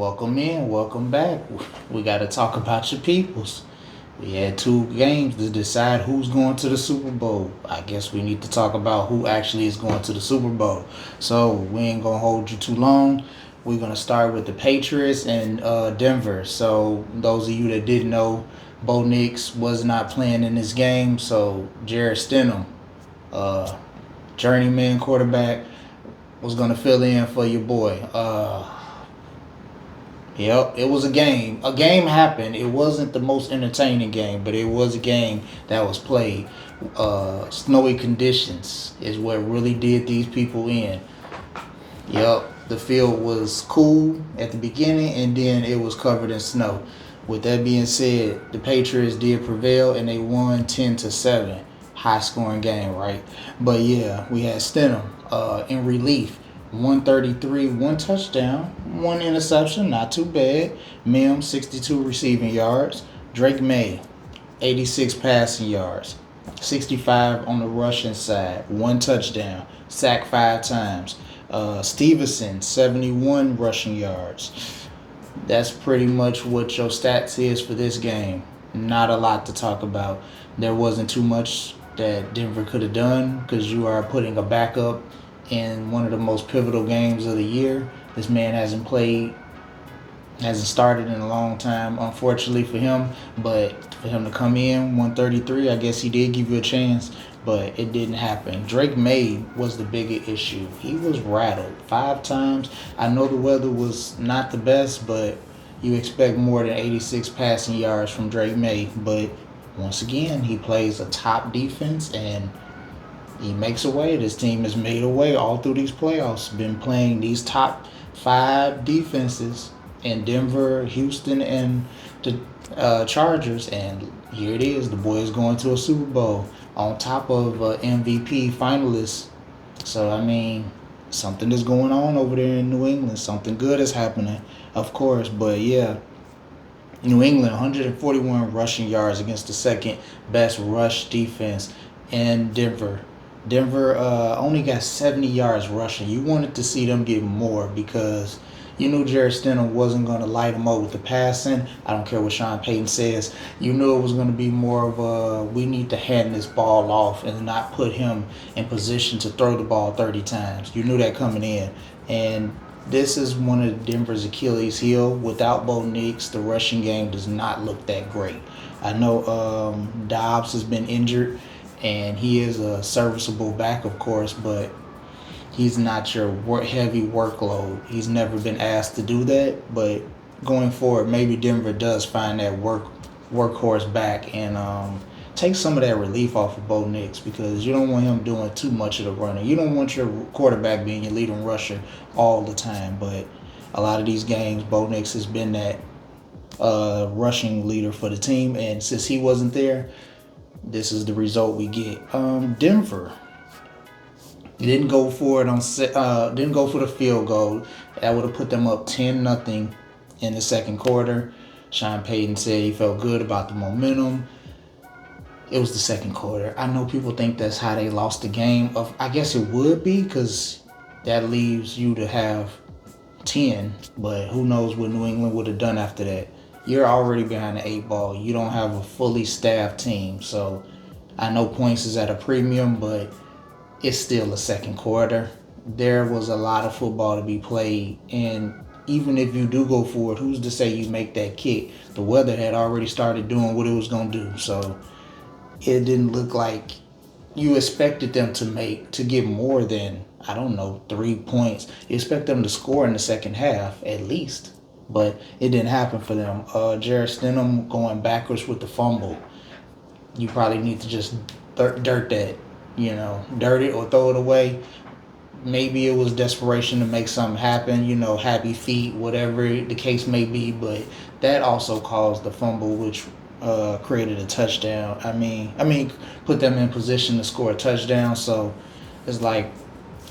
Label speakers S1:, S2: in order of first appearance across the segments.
S1: Welcome in, welcome back. We got to talk about your peoples. We had two games to decide who's going to the Super Bowl. I guess we need to talk about who actually is going to the Super Bowl. So we ain't gonna hold you too long. We're gonna start with the Patriots and Denver. So those of you that didn't know, Bo Nix was not playing in this game. So Jared Stidham, uh, journeyman quarterback, was gonna fill in for your boy. Yep, it was a game. A game happened. It wasn't the most entertaining game, but it was a game that was played. Snowy conditions is what really did these people in. Yep, the field was cool at the beginning, and then it was covered in snow. With that being said, the Patriots did prevail, and they won 10-7. High scoring game, right? But yeah, we had Stidham in relief. 133, one touchdown, one interception, not too bad. Mims, 62 receiving yards. Drake May, 86 passing yards. 65 on the rushing side, one touchdown, sacked 5 times. Stevenson, 71 rushing yards. That's pretty much what your stats is for this game. Not a lot to talk about. There wasn't too much that Denver could have done because you are putting a backup in one of the most pivotal games of the year. This man hasn't started in a long time, unfortunately for him. But for him to come in 133, I guess he did give you a chance, but it didn't happen. Drake May was the bigger issue. He was rattled 5 times. I know the weather was not the best, but you expect more than 86 passing yards from Drake May. But once again, he plays a top defense and he makes a way. This team has made a way all through these playoffs. Been playing these top 5 defenses in Denver, Houston, and the Chargers. And here it is. The boys going to a Super Bowl on top of MVP finalists. So, I mean, something is going on over there in New England. Something good is happening, of course. But, yeah, New England, 141 rushing yards against the second best rush defense in Denver. Denver only got 70 yards rushing. You wanted to see them get more because you knew Jared Stidham wasn't going to light them up with the passing. I don't care what Sean Payton says. You knew it was going to be more of a, we need to hand this ball off and not put him in position to throw the ball 30 times. You knew that coming in. And this is one of Denver's Achilles heel. Without Bo Nix, the rushing game does not look that great. I know Dobbs has been injured, and he is a serviceable back, of course, but he's not your heavy workload. He's never been asked to do that, but going forward, maybe Denver does find that workhorse back and take some of that relief off of Bo Nix because you don't want him doing too much of the running. You don't want your quarterback being your leading rusher all the time, but a lot of these games, Bo Nix has been that rushing leader for the team, and since he wasn't there, this is the result we get. Denver didn't go for it didn't go for the field goal. That would have put them up 10-0 in the second quarter. Sean Payton said he felt good about the momentum. It was the second quarter. I know people think that's how they lost the game. I guess it would be because that leaves you to have 10, but who knows what New England would have done after that. You're already behind the 8 ball. You don't have a fully staffed team. So I know points is at a premium, but it's still a second quarter. There was a lot of football to be played. And even if you do go for it, who's to say you make that kick? The weather had already started doing what it was going to do. So it didn't look like you expected them to get more than, 3 points. You expect them to score in the second half at least. But it didn't happen for them. Jared Stidham going backwards with the fumble. You probably need to just dirt that, dirt it or throw it away. Maybe it was desperation to make something happen, happy feet, whatever the case may be. But that also caused the fumble, which created a touchdown. I mean, put them in position to score a touchdown. So it's like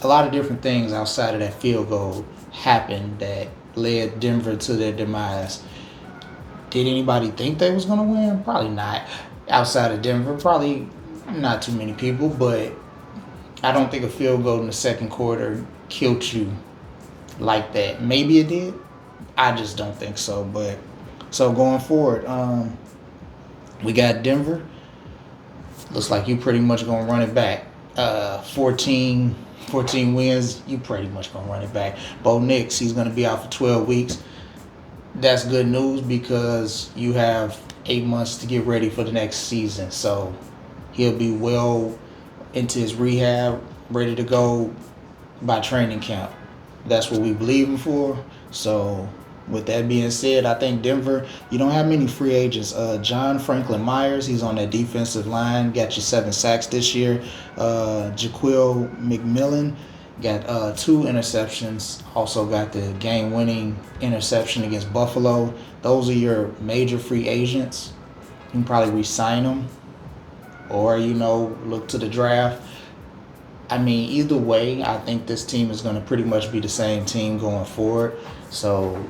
S1: a lot of different things outside of that field goal happened that led Denver to their demise. Did anybody think they was going to win? Probably not. Outside of Denver, probably not too many people, but I don't think a field goal in the second quarter killed you like that. Maybe it did, I just don't think so. But so going forward, we got Denver. Looks like you pretty much gonna run it back. 14 wins. You pretty much gonna run it back. Bo Nix, he's gonna be out for 12 weeks. That's good news because you have 8 months to get ready for the next season. So he'll be well into his rehab, ready to go by training camp. That's what we believe him for. So with that being said, I think Denver, you don't have many free agents. John Franklin Myers, he's on that defensive line, got you 7 sacks this year. Jaquil McMillan got 2 interceptions, also got the game-winning interception against Buffalo. Those are your major free agents. You can probably re-sign them or, look to the draft. I mean, either way, I think this team is going to pretty much be the same team going forward. So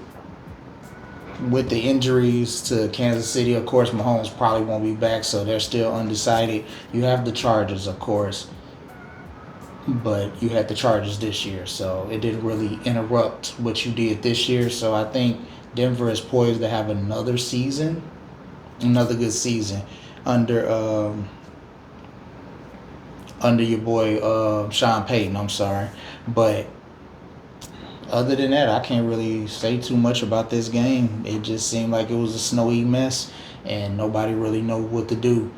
S1: with the injuries to Kansas City, of course, Mahomes probably won't be back, so they're still undecided. You have the Chargers, of course, but you had the Chargers this year, so it didn't really interrupt what you did this year. So I think Denver is poised to have another good season under your boy Sean Payton. I'm sorry, but other than that, I can't really say too much about this game. It just seemed like it was a snowy mess, and nobody really knew what to do.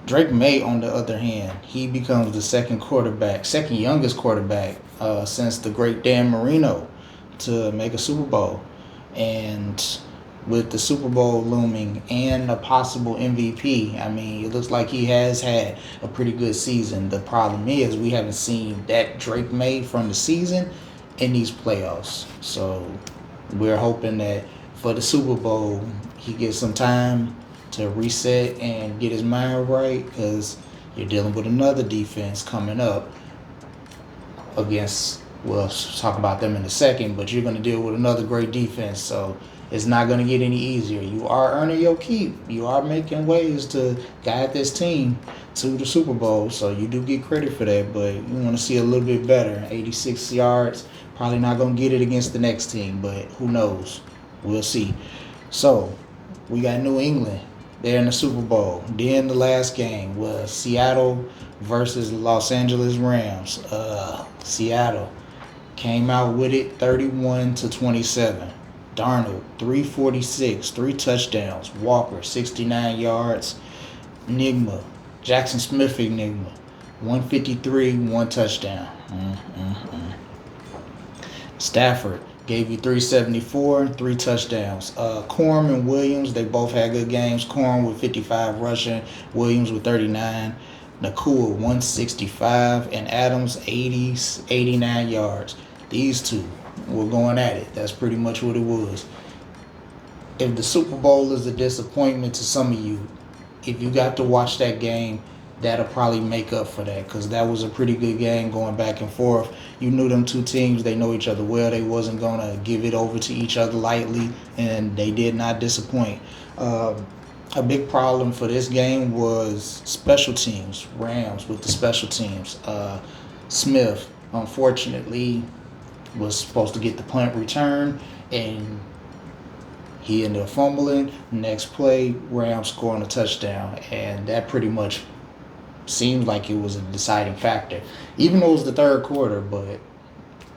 S1: Drake May, on the other hand, he becomes the second youngest quarterback since the great Dan Marino to make a Super Bowl. And with the Super Bowl looming and a possible MVP, I mean, it looks like he has had a pretty good season. The problem is we haven't seen that Drake May from the season in these playoffs. So we're hoping that for the Super Bowl, he gets some time to reset and get his mind right, because you're dealing with another defense coming up against, we'll talk about them in a second, but you're going to deal with another great defense. So it's not going to get any easier. You are earning your keep. You are making ways to guide this team to the Super Bowl, so you do get credit for that, but you want to see a little bit better. 86 yards, probably not going to get it against the next team, but who knows? We'll see. So we got New England. They're in the Super Bowl. Then the last game was Seattle versus Los Angeles Rams. Seattle came out with it 31-27. Darnold, 346, 3 touchdowns. Walker, 69 yards. Jackson Smith, 153, 1 touchdown. Stafford gave you 374, 3 touchdowns. Corum and Williams, they both had good games. Corum with 55 rushing, Williams with 39. Nakua, 165, and Adams, 89 yards. These two were going at it. That's pretty much what it was. If the Super Bowl is a disappointment to some of you, if you got to watch that game, that'll probably make up for that, because that was a pretty good game going back and forth. You knew them two teams, they know each other well. They wasn't going to give it over to each other lightly, and they did not disappoint. A big problem for this game was special teams, Rams with the special teams. Smith, unfortunately, was supposed to get the punt return, and he ended up fumbling. Next play, Rams scoring a touchdown, and that pretty much seemed like it was a deciding factor, even though it was the third quarter. But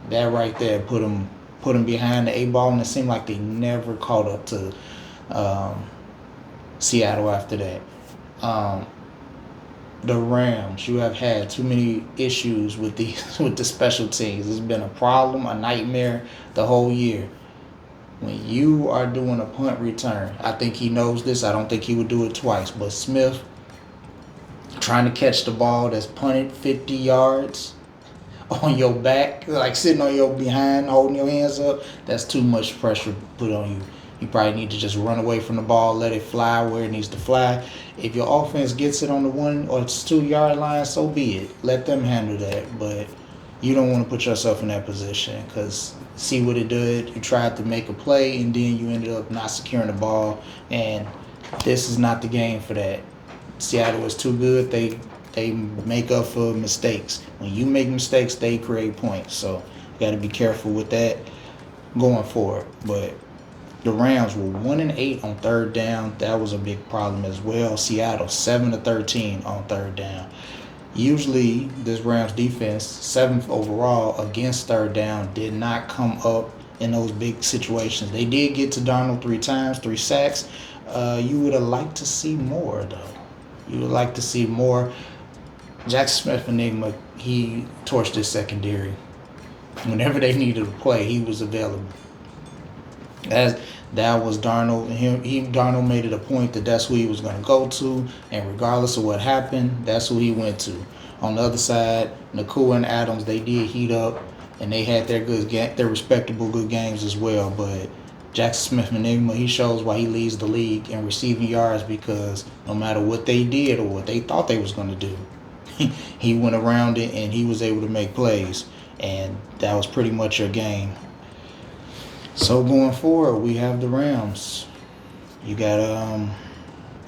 S1: that right there put them behind the 8 ball, and it seemed like they never caught up to Seattle after that. The Rams, you have had too many issues with the special teams. It's been a problem, a nightmare the whole year. When you are doing a punt return, I think he knows this. I don't think he would do it twice. But Smith, trying to catch the ball that's punted 50 yards on your back, like sitting on your behind, holding your hands up, that's too much pressure put on you. You probably need to just run away from the ball, let it fly where it needs to fly. If your offense gets it on the 1 or 2 yard line, so be it. Let them handle that. But you don't want to put yourself in that position, because see what it did. You tried to make a play, and then you ended up not securing the ball. And this is not the game for that. Seattle is too good. They make up for mistakes. When you make mistakes, they create points. So you got to be careful with that. going forward. But the Rams were 1-8 on third down. That was a big problem as well. Seattle 7-13 on third down. Usually, this Rams defense, seventh overall against third down, did not come up in those big situations. They did get to Darnold 3 times, 3 sacks. You would have liked to see more, though. You would like to see more. Jackson Smith Enigma, he torched his secondary. Whenever they needed to play, he was available. That was Darnold. Darnold made it a point that that's who he was going to go to, and regardless of what happened, that's who he went to. On the other side, Nakua and Adams, they did heat up, and they had their respectable good games as well. But Jackson Smith Enigma, he shows why he leads the league in receiving yards, because no matter what they did or what they thought they was going to do, he went around it and he was able to make plays, and that was pretty much your game. So going forward, we have the Rams. You got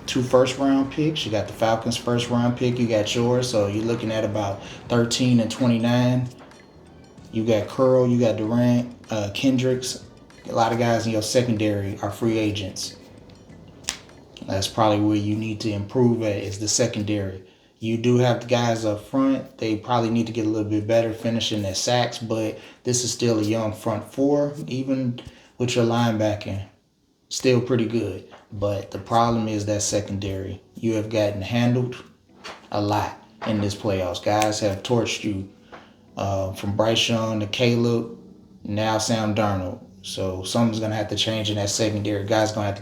S1: 2 first-round picks. You got the Falcons' first-round pick. You got yours. So you're looking at about 13 and 29. You got Curl. You got Durant, Kendricks. A lot of guys in your secondary are free agents. That's probably where you need to improve at, is the secondary. You do have the guys up front. They probably need to get a little bit better finishing their sacks, but this is still a young front four, even with your linebacking. Still pretty good. But the problem is that secondary. You have gotten handled a lot in this playoffs. Guys have torched you, from Bryce Young to Caleb, now Sam Darnold. So something's going to have to change in that secondary. You're going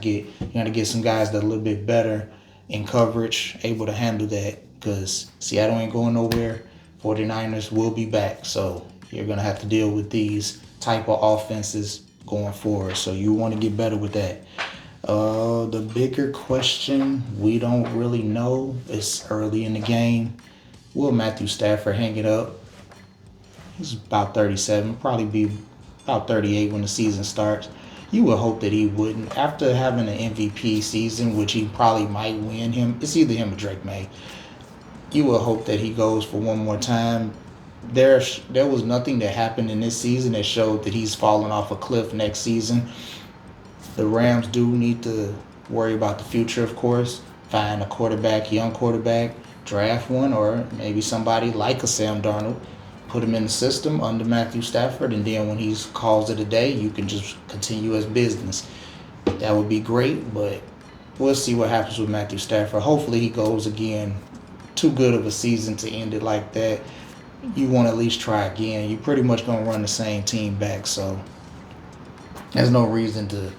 S1: to get some guys that are a little bit better in coverage, able to handle that. Because Seattle ain't going nowhere. 49ers will be back. So you're going to have to deal with these type of offenses going forward. So you want to get better with that. The bigger question, we don't really know. It's early in the game. Will Matthew Stafford hang it up? He's about 37. Probably be about 38 when the season starts. You would hope that he wouldn't. After having an MVP season, which he probably might win him, it's either him or Drake May. You will hope that he goes for one more time. There was nothing that happened in this season that showed that he's falling off a cliff next season. The Rams do need to worry about the future, of course. Find a quarterback, young quarterback, draft one, or maybe somebody like a Sam Darnold. Put him in the system under Matthew Stafford, and then when he calls it a day, you can just continue as business. That would be great, but we'll see what happens with Matthew Stafford. Hopefully he goes again. Too good of a season to end it like that. You want to at least try again. You're pretty much going to run the same team back, so there's no reason to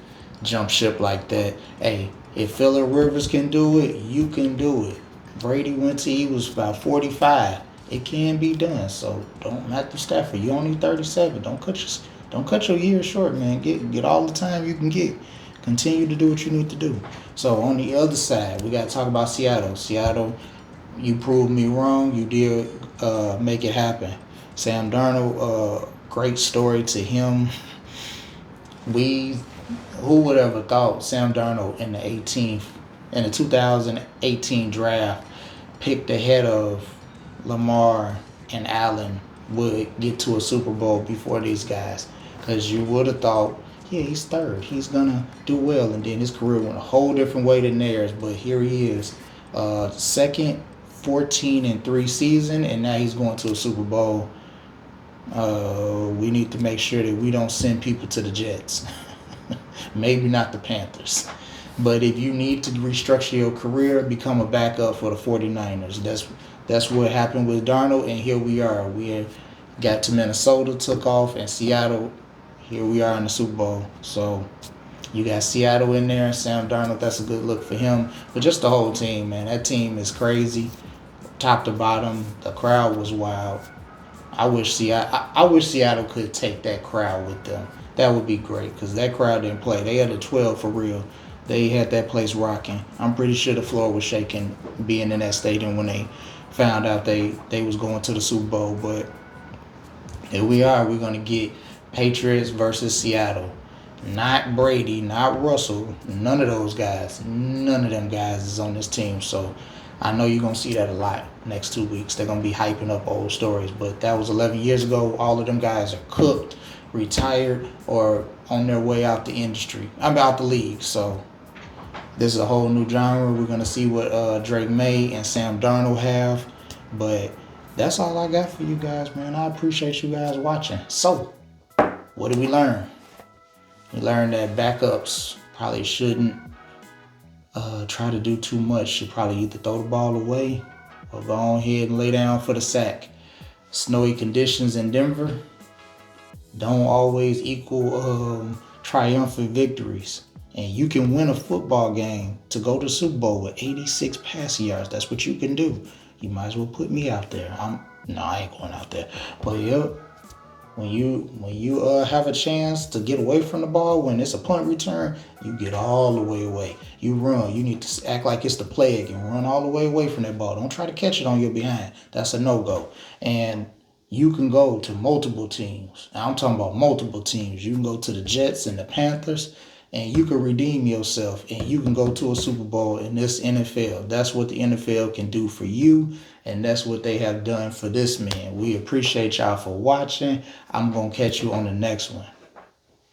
S1: jump ship like that. Hey, if Phillip Rivers can do it, you can do it. Brady he was about 45. It can be done. So don't Matthew Stafford. You only 37. Don't cut your years short, man. Get all the time you can get. Continue to do what you need to do. So on the other side, we got to talk about Seattle. Seattle, you proved me wrong. You did make it happen. Sam Darnold, great story to him. Who would ever thought Sam Darnold in the 2018 draft, picked ahead of Lamar and Allen, would get to a Super Bowl before these guys? Because you would have thought, yeah, he's third. He's going to do well. And then his career went a whole different way than theirs. But here he is. Second 14-3 season, and now he's going to a Super Bowl. We need to make sure that we don't send people to the Jets. Maybe not the Panthers. But if you need to restructure your career, become a backup for the 49ers. That's what happened with Darnold, and here we are. We got to Minnesota, took off, and Seattle, here we are in the Super Bowl. So you got Seattle in there, Sam Darnold, that's a good look for him. But just the whole team, man, that team is crazy. Top to bottom, the crowd was wild. I wish Seattle could take that crowd with them. That would be great, because that crowd didn't play. They had a 12 for real. They had that place rocking. I'm pretty sure the floor was shaking being in that stadium when they found out they was going to the Super Bowl. But here we are. We're going to get Patriots versus Seattle. Not Brady, not Russell, none of those guys. None of them guys is on this team. So I know you're going to see that a lot next 2 weeks. They're going to be hyping up old stories. But that was 11 years ago. All of them guys are cooked. retired or on their way out the industry. I'm out the league. So this is a whole new genre. We're gonna see what Drake May and Sam Darnold have, but that's all I got for you guys, man. I appreciate you guys watching. So, what did we learn? We learned that backups probably shouldn't try to do too much. Should probably either throw the ball away or go on ahead and lay down for the sack. Snowy conditions in Denver don't always equal triumphant victories. And you can win a football game to go to the Super Bowl with 86 passing yards. That's what you can do. You might as well put me out there. I ain't going out there. But yep, when you have a chance to get away from the ball, when it's a punt return, you get all the way away. You run. You need to act like it's the plague and run all the way away from that ball. Don't try to catch it on your behind. That's a no-go. And you can go to multiple teams. Now, I'm talking about multiple teams. You can go to the Jets and the Panthers, and you can redeem yourself, and you can go to a Super Bowl in this NFL. That's what the NFL can do for you, and that's what they have done for this man. We appreciate y'all for watching. I'm going to catch you on the next one.